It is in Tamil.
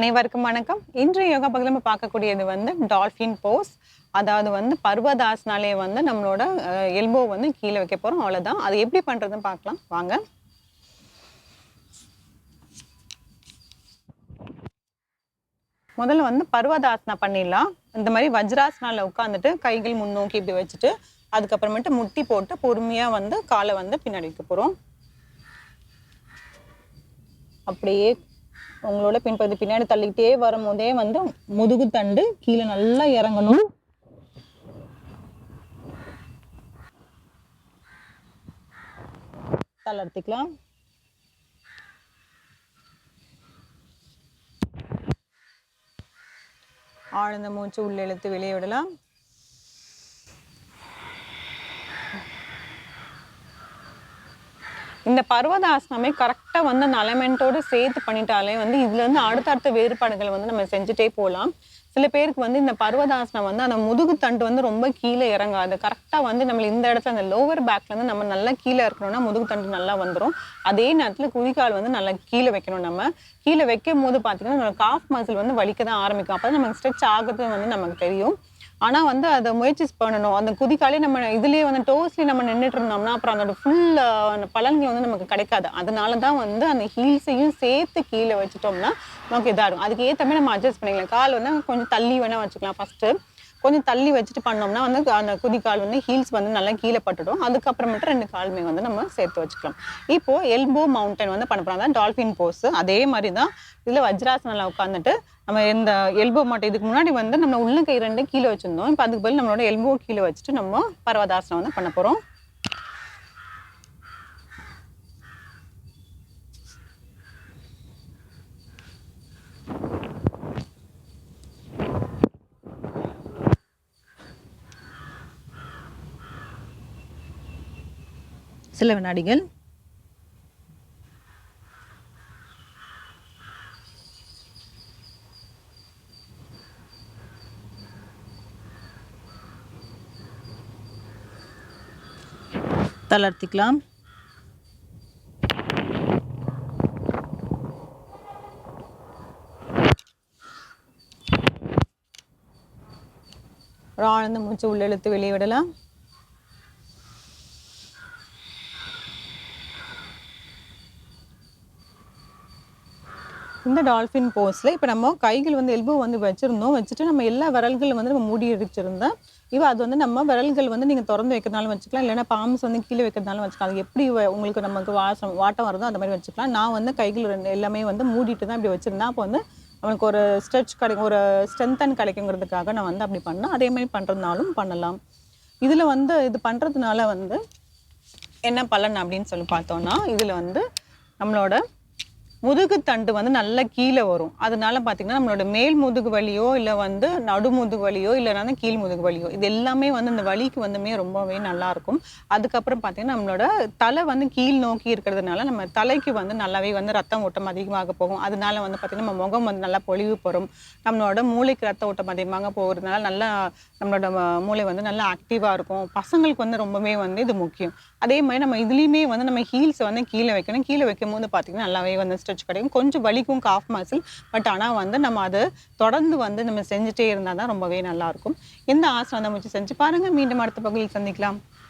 அனைவருக்கும் வணக்கம். இன்றைய யோகா பகுதியில் நம்ம பார்க்கக்கூடியது டால்ஃபின் போஸ். அதாவது பர்வதாஸ்னாலே நம்மளோட எல்போ கீழே வைக்க போகிறோம். அவ்வளோதான். அது எப்படி பண்ணுறதுன்னு பார்க்கலாம் வாங்க. முதல்ல பர்வதாசனா பண்ணிடலாம். இந்த மாதிரி வஜ்ராசனால உட்காந்துட்டு கைகள் முன்னோக்கி இப்படி வச்சுட்டு அதுக்கப்புறமேட்டு முட்டி போட்டு பொறுமையாக காலை பின்னாடி வைக்க போகிறோம். அப்படியே உங்களோட பின்பகுதி பின்னாடி தள்ளிக்கிட்டே வரும்போதே முதுகு தண்டு கீழே நல்லா இறங்கணும். தளர்த்திக்கலாம். ஆழ்ந்த மூச்சு உள்ள இழுத்து வெளியே விடலாம். இந்த பர்வதாசனமே கரெக்டாக அந்த அலைன்மெண்ட்டோடு சேர்த்து பண்ணிட்டாலே இதுல அடுத்தடுத்த வேறுபாடுகள் நம்ம செஞ்சுட்டே போகலாம். சில பேருக்கு இந்த பர்வதாசனம் அந்த முதுகு தண்டு ரொம்ப கீழே இறங்காது. கரெக்டாக நம்ம இந்த இடத்துல அந்த லோவர் பேக்ல நம்ம நல்லா கீழே இருக்கணும்னா முதுகு தண்டு நல்லா வந்துடும். அதே நேரத்தில் குதிக்கால் நல்லா கீழே வைக்கணும். நம்ம கீழே வைக்கும் போது பார்த்தீங்கன்னா நம்ம காஃப் மசில் வலிக்க தான் ஆரம்பிக்கும். அப்போ நமக்கு ஸ்ட்ரெச் ஆகுறது நமக்கு தெரியும். ஆனால் அதை முயற்சி பண்ணணும். அந்த குதிக்காலே நம்ம இதுலேயே டோஸ்லேயே நம்ம நின்றுட்டு இருந்தோம்னா அப்புறம் அதோட ஃபுல் பலன்கள் நமக்கு கிடைக்காது. அதனால தான் அந்த ஹீல்ஸையும் சேர்த்து கீழே வச்சுட்டோம்னா நமக்கு இதாக இருக்கும். அதுக்கு ஏற்றமே நம்ம அட்ஜஸ்ட் பண்ணிக்கலாம். கால் கொஞ்சம் தள்ளி வேணால் வச்சுக்கலாம். ஃபஸ்ட்டு கொஞ்சம் தள்ளி வச்சுட்டு பண்ணோம்னா அந்த குதிக்கால் ஹீல்ஸ் நல்லா கீழே பட்டுடும். அதுக்கப்புறமேட்டு ரெண்டு காலுமே நம்ம சேர்த்து வச்சுக்கலாம். இப்போது எல்போ மவுண்டன் பண்ண போகிறோம். அதான் டால்ஃபின் போஸ். அதே மாதிரி தான் இதில் வஜ்ராசனில் உட்காந்துட்டு நம்ம இந்த எல்போ மட்டும் இதுக்கு முன்னாடி நம்ம உள்ள கை ரெண்டு கீழே வச்சுருந்தோம். இப்போ அதுக்கு பதில் நம்மளோட எல்போ கீழே வச்சுட்டு நம்ம பர்வதாசனம் பண்ண போகிறோம். சில வினாடிகள். தளர்த்திக்கலாம். ஆழ்ந்த மூச்சு உள்ள இழுத்து வெளியே விடலாம். இந்த டால்ஃபின் போஸில் இப்போ நம்ம கைகள் எல்போ வச்சுருந்தோம். வச்சுட்டு நம்ம எல்லா விரல்கள் நம்ம மூடி அடிச்சிருந்தோம். இப்போ அது நம்ம விரல்கள் நீங்கள் திறந்து வைக்கிறதுனாலும் வச்சுக்கலாம். இல்லைன்னா பாம்ஸ் கீழே வைக்கிறதுனாலும் வச்சுக்கலாம். அது எப்படி உங்களுக்கு நமக்கு வாட்டம் வருதோ அந்த மாதிரி வச்சுக்கலாம். நான் கைகள் ரெண்டு எல்லாமே மூடிட்டு தான் இப்படி வச்சுருந்தேன். அப்போ அவனுக்கு ஒரு ஸ்ட்ரெச் கிடைக்கும், ஒரு ஸ்ட்ரென்தன் கிடைக்குங்கிறதுக்காக நான் அப்படி பண்ணேன். அதே மாதிரி பண்ணுறதுனாலும் பண்ணலாம். இதில் இது பண்ணுறதுனால என்ன பலன் அப்படின்னு சொல்லி பார்த்தோன்னா இதில் நம்மளோட முதுகு தண்டு நல்லா கீழே வரும். அதனால பார்த்தீங்கன்னா நம்மளோட மேல் முதுகு வலியோ இல்லை நடு முதுகு வலியோ இல்லைனா கீழ் முதுகு வலியோ இது எல்லாமே இந்த வலிக்கு ரொம்பவே நல்லாயிருக்கும். அதுக்கப்புறம் பார்த்தீங்கன்னா நம்மளோட தலை கீழ் நோக்கி இருக்கிறதுனால நம்ம தலைக்கு நல்லாவே ரத்தம் ஓட்டம் அதிகமாக போகும். அதனால பார்த்தீங்கன்னா நம்ம முகம் நல்லா பொலிவு பெறும். நம்மளோட மூளைக்கு ரத்த ஓட்டம் அதிகமாக போகிறதுனால நல்லா நம்மளோட மூளை நல்லா ஆக்டிவாக இருக்கும். பசங்களுக்கு ரொம்பவே இது முக்கியம். அதே மாதிரி நம்ம இதுலேயுமே நம்ம ஹீல்ஸ் கீழே வைக்கணும். கீழே வைக்கும் போது பார்த்தீங்கன்னா நல்லாவே ஸ்ட்ரெச் கிடைக்கும். கொஞ்சம் வலிக்கும் காஃப் மசில். பட் ஆனால் நம்ம அதை தொடர்ந்து நம்ம செஞ்சுட்டே இருந்தால் தான் ரொம்பவே நல்லாயிருக்கும். இந்த ஆசனம் முயற்சி செஞ்சு பாருங்கள். மீண்டும் அடுத்த பகுதியில் சந்திக்கலாம்.